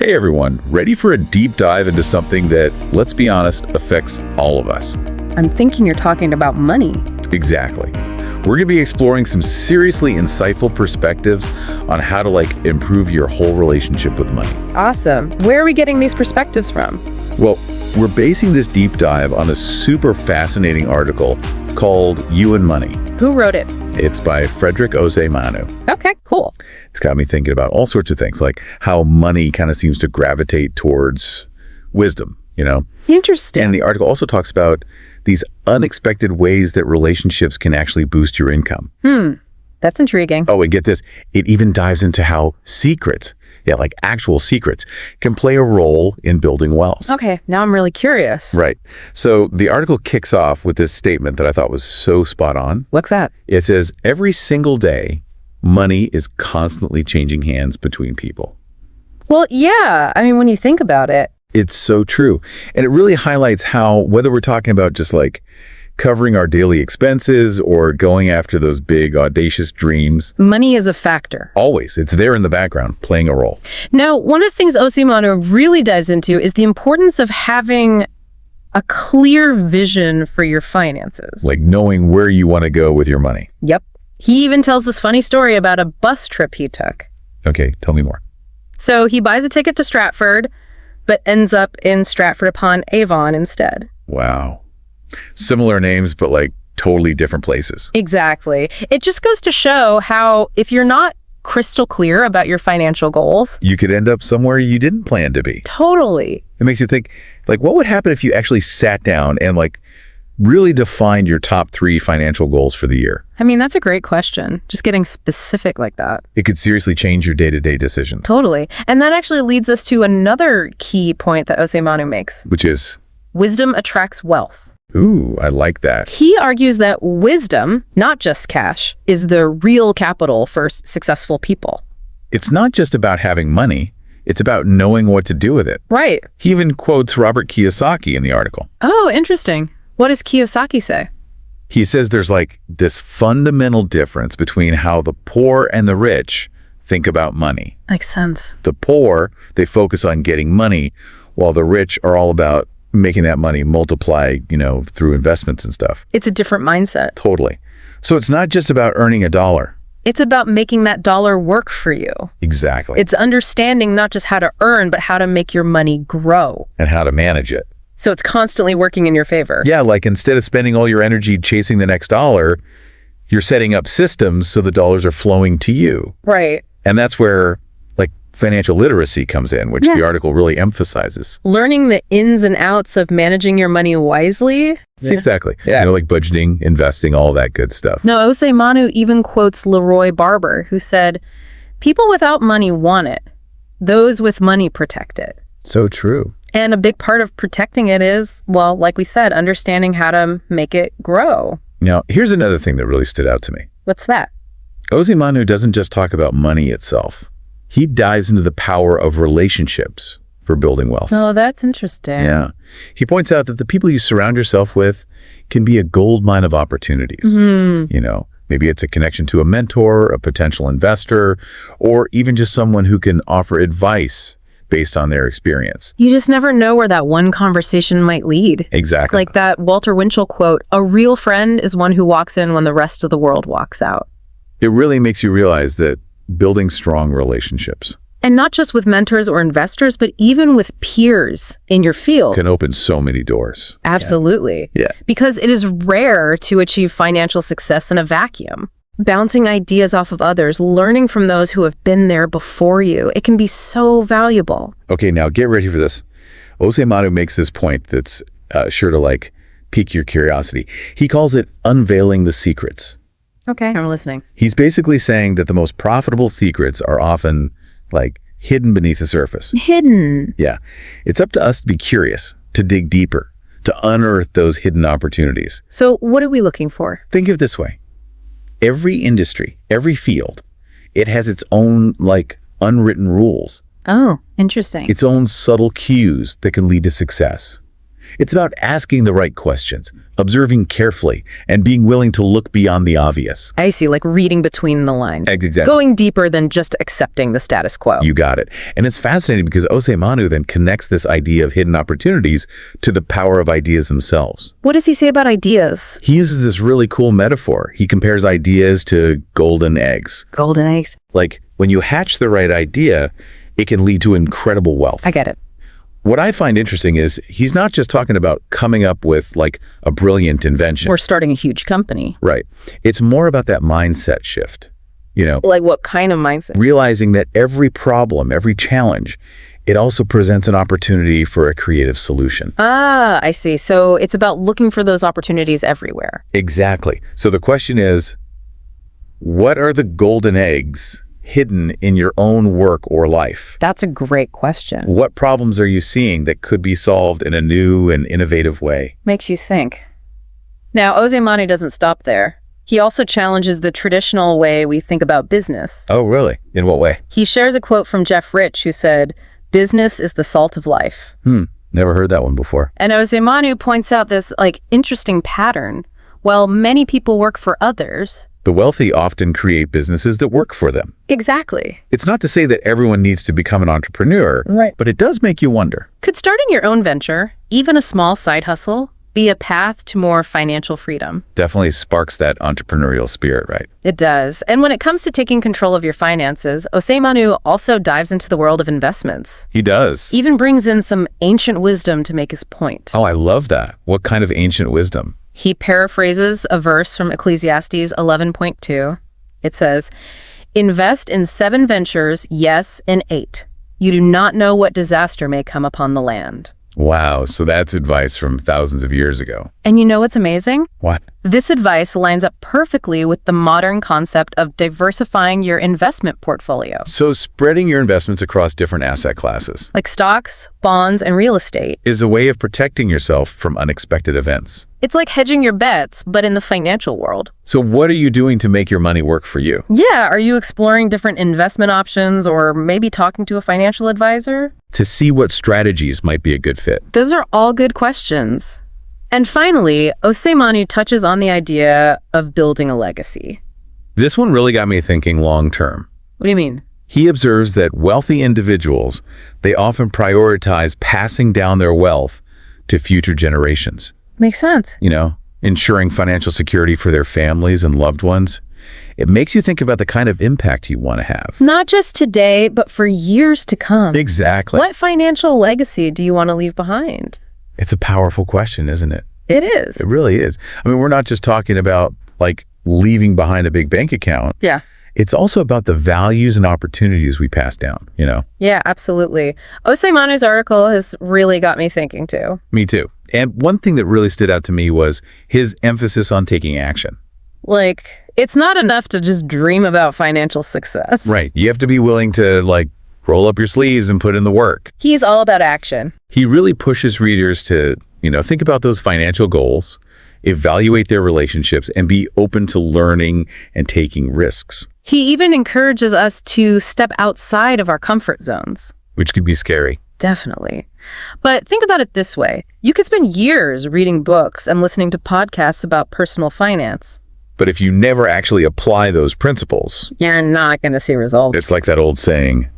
Hey everyone, ready for a deep dive into something that, let's be honest, affects all of us? I'm thinking you're talking about money. Exactly. We're going to be exploring some seriously insightful perspectives on how to improve your whole relationship with money. Awesome. Where are we getting these perspectives from? Well, we're basing this deep dive on a super fascinating article called You and Money. Who wrote it? It's by Frederick Osei-Manu. Okay, cool. It's got me thinking about all sorts of things, like how money kind of seems to gravitate towards wisdom, Interesting. And the article also talks about these unexpected ways that relationships can actually boost your income. That's intriguing. Oh, and get this, it even dives into how secrets, like actual secrets, can play a role in building wealth. Okay, now I'm really curious. Right. So the article kicks off with this statement that I thought was so spot on. What's that? It says, every single day, money is constantly changing hands between people. Well, yeah. I mean, when you think about it. It's so true. And it really highlights how, whether we're talking about just covering our daily expenses or going after those big, audacious dreams. Money is a factor. Always. It's there in the background, playing a role. Now, one of the things Osei-Manu really dives into is the importance of having a clear vision for your finances. Like knowing where you want to go with your money. Yep. He even tells this funny story about a bus trip he took. Okay, tell me more. So he buys a ticket to Stratford, but ends up in Stratford-upon-Avon instead. Wow. Similar names, but totally different places. Exactly. It just goes to show how if you're not crystal clear about your financial goals, you could end up somewhere you didn't plan to be. Totally. It makes you think, what would happen if you actually sat down and really defined your top 3 financial goals for the year? I mean, that's a great question. Just getting specific like that. It could seriously change your day-to-day decisions. Totally. And that actually leads us to another key point that Osei-Manu makes. Which is? Wisdom attracts wealth. Ooh, I like that. He argues that wisdom, not just cash, is the real capital for successful people. It's not just about having money. It's about knowing what to do with it. Right. He even quotes Robert Kiyosaki in the article. Oh, interesting. What does Kiyosaki say? He says there's this fundamental difference between how the poor and the rich think about money. Makes sense. The poor, they focus on getting money, while the rich are all about making that money multiply, through investments and stuff. It's a different mindset. Totally. So it's not just about earning a dollar. It's about making that dollar work for you. Exactly. It's understanding not just how to earn, but how to make your money grow. And how to manage it. So it's constantly working in your favor. Yeah, instead of spending all your energy chasing the next dollar, you're setting up systems so the dollars are flowing to you. Right. And that's where financial literacy comes in, which the article really emphasizes. Learning the ins and outs of managing your money wisely. Exactly. Yeah. Budgeting, investing, all that good stuff. No, Osei-Manu even quotes Leroy Barber, who said, "People without money want it. Those with money protect it." So true. And a big part of protecting it is, well, like we said, understanding how to make it grow. Now, here's another thing that really stood out to me. What's that? Osei-Manu doesn't just talk about money itself. He dives into the power of relationships for building wealth. Oh, that's interesting. Yeah. He points out that the people you surround yourself with can be a gold mine of opportunities. Maybe it's a connection to a mentor, a potential investor, or even just someone who can offer advice based on their experience. You just never know where that one conversation might lead. Exactly. Like that Walter Winchell quote, "A real friend is one who walks in when the rest of the world walks out." It really makes you realize that building strong relationships. And not just with mentors or investors, but even with peers in your field. Can open so many doors. Absolutely. Yeah. Because it is rare to achieve financial success in a vacuum. Bouncing ideas off of others, learning from those who have been there before you, it can be so valuable. Okay, now get ready for this. Osei-Manu makes this point that's sure to pique your curiosity. He calls it unveiling the secrets. Okay, I'm listening. He's basically saying that the most profitable secrets are often hidden beneath the surface. Hidden. Yeah. It's up to us to be curious, to dig deeper, to unearth those hidden opportunities. So what are we looking for? Think of it this way. Every industry, every field, it has its own unwritten rules. Oh, interesting. Its own subtle cues that can lead to success. It's about asking the right questions, observing carefully, and being willing to look beyond the obvious. I see, like reading between the lines. Exactly. Going deeper than just accepting the status quo. You got it. And it's fascinating because Osei-Manu then connects this idea of hidden opportunities to the power of ideas themselves. What does he say about ideas? He uses this really cool metaphor. He compares ideas to golden eggs. Golden eggs? Like, when you hatch the right idea, it can lead to incredible wealth. I get it. What I find interesting is he's not just talking about coming up with like a brilliant invention. Or starting a huge company. Right. It's more about that mindset shift, Like what kind of mindset? realizing that every problem, every challenge, it also presents an opportunity for a creative solution. Ah, I see. So it's about looking for those opportunities everywhere. Exactly. So the question is, what are the golden eggs hidden in your own work or life? That's a great question. What problems are you seeing that could be solved in a new and innovative way? Makes you think. Now, Osei-Manu doesn't stop there. He also challenges the traditional way we think about business. Oh, really? In what way? He shares a quote from Jeff Rich, who said, "Business is the salt of life." Never heard that one before. And Osei-Manu points out this interesting pattern. While many people work for others, The wealthy often create businesses that work for them. exactly. It's not to say that everyone needs to become an entrepreneur, Right. but it does make you wonder. Could starting your own venture, even a small side hustle, be a path to more financial freedom? Definitely sparks that entrepreneurial spirit, right? It does. And when it comes to taking control of your finances, Osei-Manu also dives into the world of investments. He does. Even brings in some ancient wisdom to make his point. Oh, I love that. What kind of ancient wisdom? He paraphrases a verse from Ecclesiastes 11.2. It says, "Invest in 7 ventures, yes, in 8. You do not know what disaster may come upon the land." Wow, so that's advice from thousands of years ago. And you know what's amazing? What? This advice lines up perfectly with the modern concept of diversifying your investment portfolio, So spreading your investments across different asset classes like stocks, bonds, and real estate. is a way of protecting yourself from unexpected events. It's like hedging your bets, but in the financial world. So what are you doing to make your money work for you? Yeah, are you exploring different investment options or maybe talking to a financial advisor? To see what strategies might be a good fit. Those are all good questions. And finally, Osei-Manu touches on the idea of building a legacy. This one really got me thinking long term. What do you mean? He observes that wealthy individuals, they often prioritize passing down their wealth to future generations. Makes sense. Ensuring financial security for their families and loved ones. It makes you think about the kind of impact you want to have. Not just today, but for years to come. Exactly. What financial legacy do you want to leave behind? It's a powerful question, isn't it? It is. It really is. I mean, we're not just talking about like leaving behind a big bank account. Yeah. It's also about the values and opportunities we pass down, Yeah, absolutely. Osei-Manu's article has really got me thinking too. Me too. And one thing that really stood out to me was his emphasis on taking action. It's not enough to just dream about financial success. Right. You have to be willing to roll up your sleeves and put in the work. He's all about action. He really pushes readers to, think about those financial goals, evaluate their relationships, and be open to learning and taking risks. He even encourages us to step outside of our comfort zones. Which could be scary. Definitely. But think about it this way. You could spend years reading books and listening to podcasts about personal finance. But if you never actually apply those principles, You're not going to see results. it's like that old saying,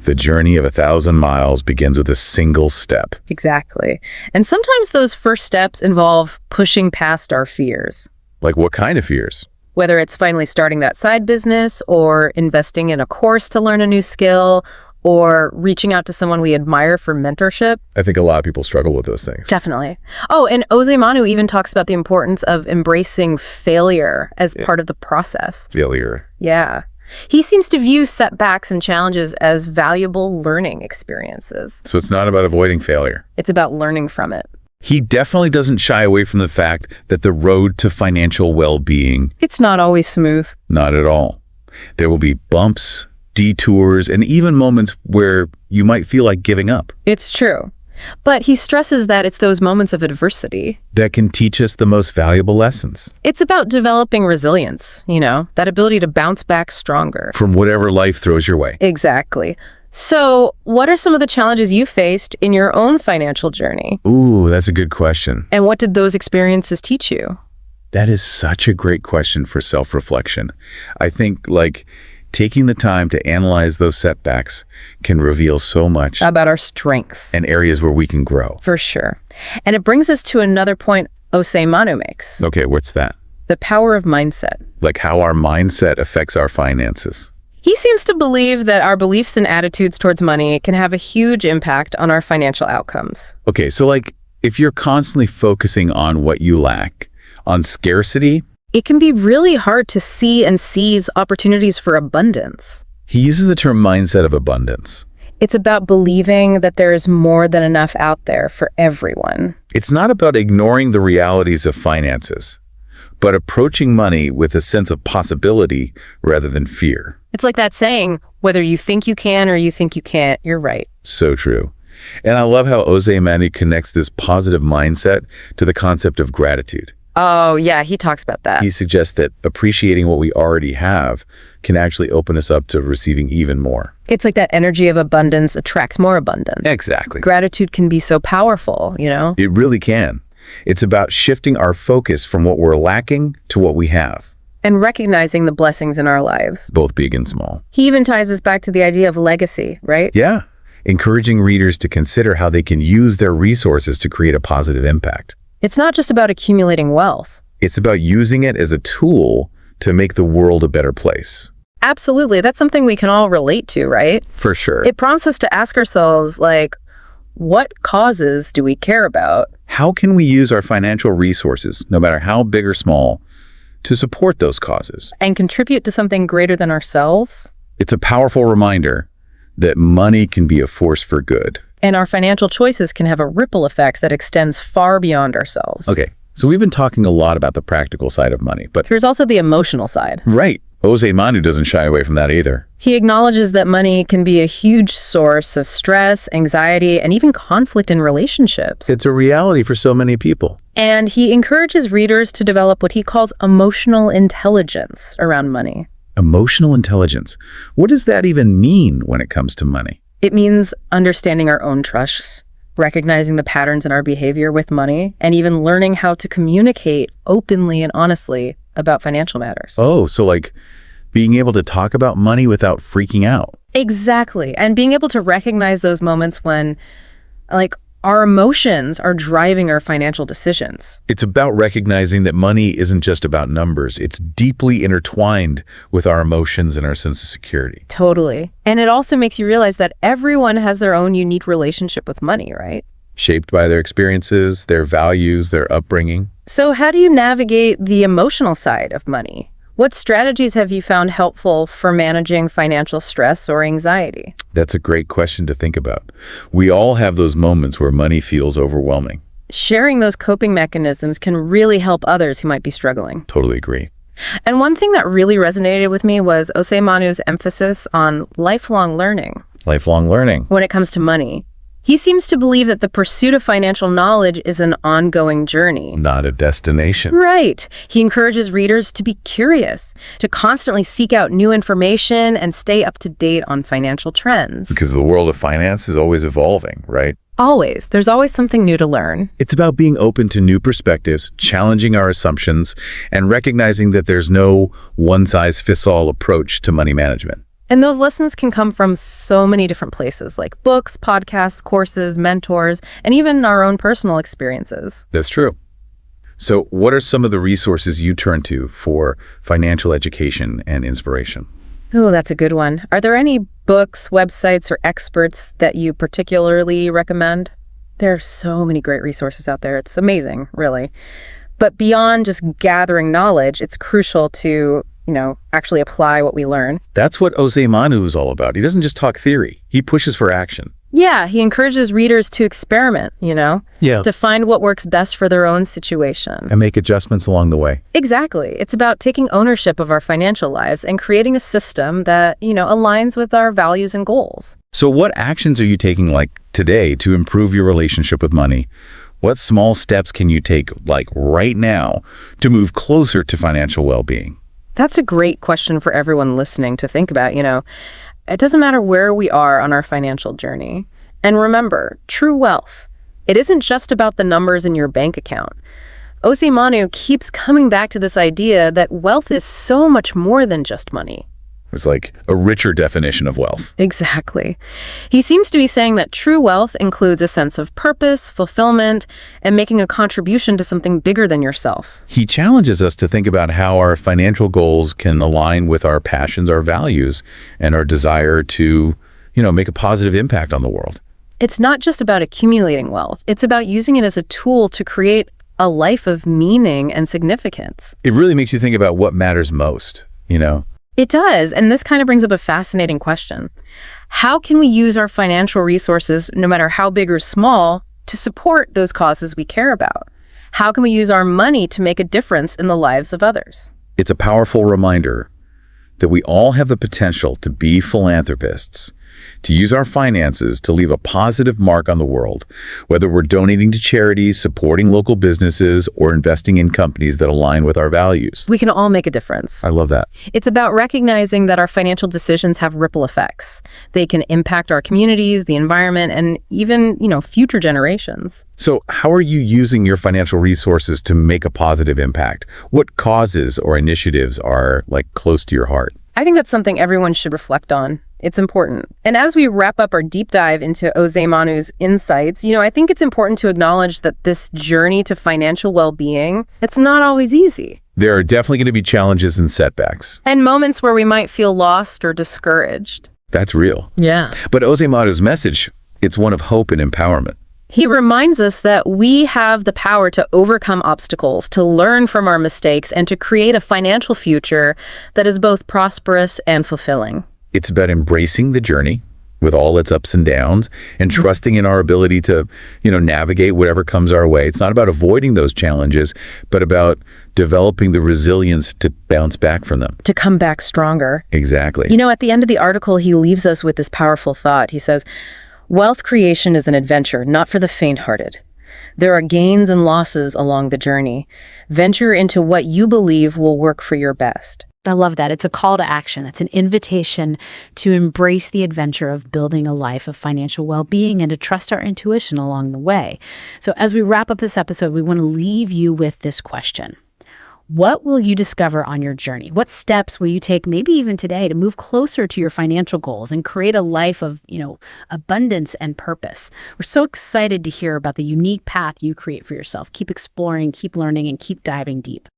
the journey of 1,000 miles begins with a single step. Exactly. And sometimes those first steps involve pushing past our fears. Like what kind of fears? Whether it's finally starting that side business or investing in a course to learn a new skill or reaching out to someone we admire for mentorship. I think a lot of people struggle with those things. Definitely. Oh, and Osei-Manu even talks about the importance of embracing failure as part of the process. Failure. Yeah. He seems to view setbacks and challenges as valuable learning experiences. So it's not about avoiding failure. It's about learning from it. He definitely doesn't shy away from the fact that the road to financial well-being, It's not always smooth. not at all. There will be bumps, detours, and even moments where you might feel like giving up. It's true. But he stresses that it's those moments of adversity. That can teach us the most valuable lessons It's about developing resilience, that ability to bounce back stronger. from whatever life throws your way. Exactly. So, what are some of the challenges you faced in your own financial journey? Ooh, that's a good question. And what did those experiences teach you? That is such a great question for self-reflection. I think, taking the time to analyze those setbacks can reveal so much About our strengths. and areas where we can grow. For sure. And it brings us to another point Osei-Manu makes. Okay, what's that? The power of mindset. Like how our mindset affects our finances. He seems to believe that our beliefs and attitudes towards money can have a huge impact on our financial outcomes. Okay, so if you're constantly focusing on what you lack, on scarcity, It can be really hard to see and seize opportunities for abundance. he uses the term mindset of abundance. It's about believing that there is more than enough out there for everyone. It's not about ignoring the realities of finances, but approaching money with a sense of possibility rather than fear. It's like that saying, whether you think you can or you think you can't, you're right. So true. And I love how Osei-Manu connects this positive mindset to the concept of gratitude. Oh, yeah, he talks about that. He suggests that appreciating what we already have can actually open us up to receiving even more. It's like that energy of abundance attracts more abundance. Exactly. Gratitude can be so powerful, you know? It really can. It's about shifting our focus from what we're lacking to what we have, And recognizing the blessings in our lives. both big and small. He even ties us back to the idea of legacy, right? Yeah. Encouraging readers to consider how they can use their resources to create a positive impact. It's not just about accumulating wealth. It's about using it as a tool to make the world a better place. Absolutely. That's something we can all relate to, right? For sure. It prompts us to ask ourselves, what causes do we care about? How can we use our financial resources, no matter how big or small, to support those causes? And contribute to something greater than ourselves? It's a powerful reminder that money can be a force for good. And our financial choices can have a ripple effect that extends far beyond ourselves. Okay, so we've been talking a lot about the practical side of money, but There's also the emotional side. right, Osei-Manu doesn't shy away from that either. He acknowledges that money can be a huge source of stress, anxiety, and even conflict in relationships. It's a reality for so many people. And he encourages readers to develop what he calls emotional intelligence around money. Emotional intelligence. What does that even mean when it comes to money? It means understanding our own trusts, recognizing the patterns in our behavior with money, and even learning how to communicate openly and honestly about financial matters. Oh, so being able to talk about money without freaking out. Exactly. And being able to recognize those moments when, our emotions are driving our financial decisions. It's about recognizing that money isn't just about numbers. It's deeply intertwined with our emotions and our sense of security. Totally. And it also makes you realize that everyone has their own unique relationship with money, right? Shaped by their experiences, their values, their upbringing. So how do you navigate the emotional side of money? What strategies have you found helpful for managing financial stress or anxiety? That's a great question to think about. We all have those moments where money feels overwhelming. Sharing those coping mechanisms can really help others who might be struggling. Totally agree. And one thing that really resonated with me was Osei-Manu's emphasis on lifelong learning Lifelong learning. when it comes to money. He seems to believe that the pursuit of financial knowledge is an ongoing journey. Not a destination. Right. He encourages readers to be curious, to constantly seek out new information and stay up to date on financial trends. Because the world of finance is always evolving, right? Always. There's always something new to learn. It's about being open to new perspectives, challenging our assumptions, and recognizing that there's no one-size-fits-all approach to money management. And those lessons can come from so many different places, like books, podcasts, courses, mentors, and even our own personal experiences. That's true. So what are some of the resources you turn to for financial education and inspiration? Oh, that's a good one. Are there any books, websites, or experts that you particularly recommend? There are so many great resources out there. It's amazing, really. But beyond just gathering knowledge, it's crucial to actually apply what we learn. That's what Osei-Manu is all about. He doesn't just talk theory. He pushes for action. Yeah, he encourages readers to experiment, Yeah. to find what works best for their own situation. And make adjustments along the way. Exactly. It's about taking ownership of our financial lives and creating a system that, aligns with our values and goals. So what actions are you taking today to improve your relationship with money? What small steps can you take right now to move closer to financial well-being? That's a great question for everyone listening to think about, It doesn't matter where we are on our financial journey. And remember, true wealth, it isn't just about the numbers in your bank account. Osei-Manu keeps coming back to this idea that wealth is so much more than just money. It's like a richer definition of wealth. Exactly. He seems to be saying that true wealth includes a sense of purpose, fulfillment, and making a contribution to something bigger than yourself. He challenges us to think about how our financial goals can align with our passions, our values, and our desire to, make a positive impact on the world. It's not just about accumulating wealth. It's about using it as a tool to create a life of meaning and significance. It really makes you think about what matters most, It does, and this kind of brings up a fascinating question. How can we use our financial resources, no matter how big or small, to support those causes we care about? How can we use our money to make a difference in the lives of others? It's a powerful reminder that we all have the potential to be philanthropists, to use our finances to leave a positive mark on the world, whether we're donating to charities, supporting local businesses, or investing in companies that align with our values. We can all make a difference. I love that. It's about recognizing that our financial decisions have ripple effects. They can impact our communities, the environment, and even, future generations. So how are you using your financial resources to make a positive impact? What causes or initiatives are close to your heart? I think that's something everyone should reflect on. It's important. And as we wrap up our deep dive into Osei-Manu's insights, I think it's important to acknowledge that this journey to financial well-being, it's not always easy. There are definitely going to be challenges and setbacks. And moments where we might feel lost or discouraged. That's real. Yeah. But Osei-Manu's message, it's one of hope and empowerment. He reminds us that we have the power to overcome obstacles, to learn from our mistakes, and to create a financial future that is both prosperous and fulfilling. It's about embracing the journey with all its ups and downs and trusting in our ability to, navigate whatever comes our way. It's not about avoiding those challenges, but about developing the resilience to bounce back from them. To come back stronger. Exactly. At the end of the article, he leaves us with this powerful thought. He says, "Wealth creation is an adventure, not for the faint-hearted. There are gains and losses along the journey. Venture into what you believe will work for your best." I love that. It's a call to action. It's an invitation to embrace the adventure of building a life of financial well-being and to trust our intuition along the way. So as we wrap up this episode, we want to leave you with this question. What will you discover on your journey? What steps will you take, maybe even today, to move closer to your financial goals and create a life of, abundance and purpose? We're so excited to hear about the unique path you create for yourself. Keep exploring, keep learning, and keep diving deep.